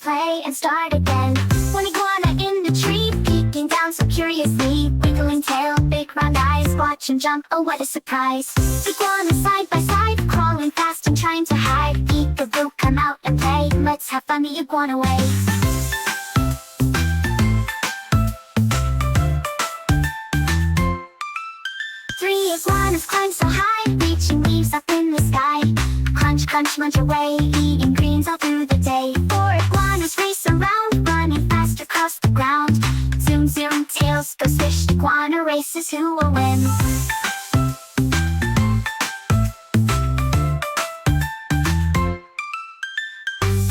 play and start again. One iguana in the tree, peeking down so curiously, wiggling tail, big round eyes, watch him jump, oh what a surprise. Iguanas side by side, crawling fast and trying to hide. Peek-a-boo, come out and play, let's have fun the iguana way. Three iguanas climb so high, reaching leaves up in the sky. Crunch, crunch, munch away, eating greens all through the day. Four iguanas race around, running fast across the ground. Zoom, zoom, tails go swish, iguana races, who will win?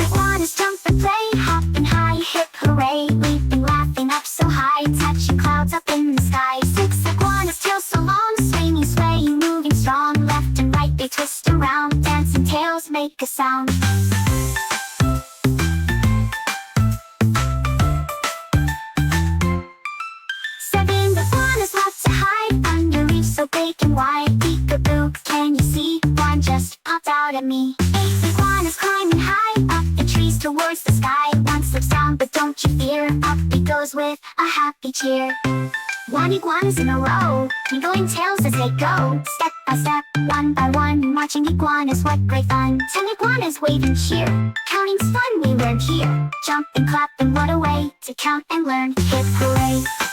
Iguanas jump and play, hopping high, hip hooray, leaping, laughing up so high, touching clouds up in the sky. Six iguanas tails so long, swinging, swaying, moving strong, left and right they twist around, dancing tails make a sound. Seven iguanas love to hide under leaves so big and wide. Peek-a-boo, can you see? One just popped out at me. Eight iguanas climbing high up the trees towards the sky. One slips down, but don't you fear, up he goes with a happy cheer. One iguanas in a row, twinkling tails as they go. Step by step, one by one, marching iguanas, what great fun. 10 iguanas wave and cheer, counting's fun we learn here. Jump and clap and what a way to count and learn, hip hooray.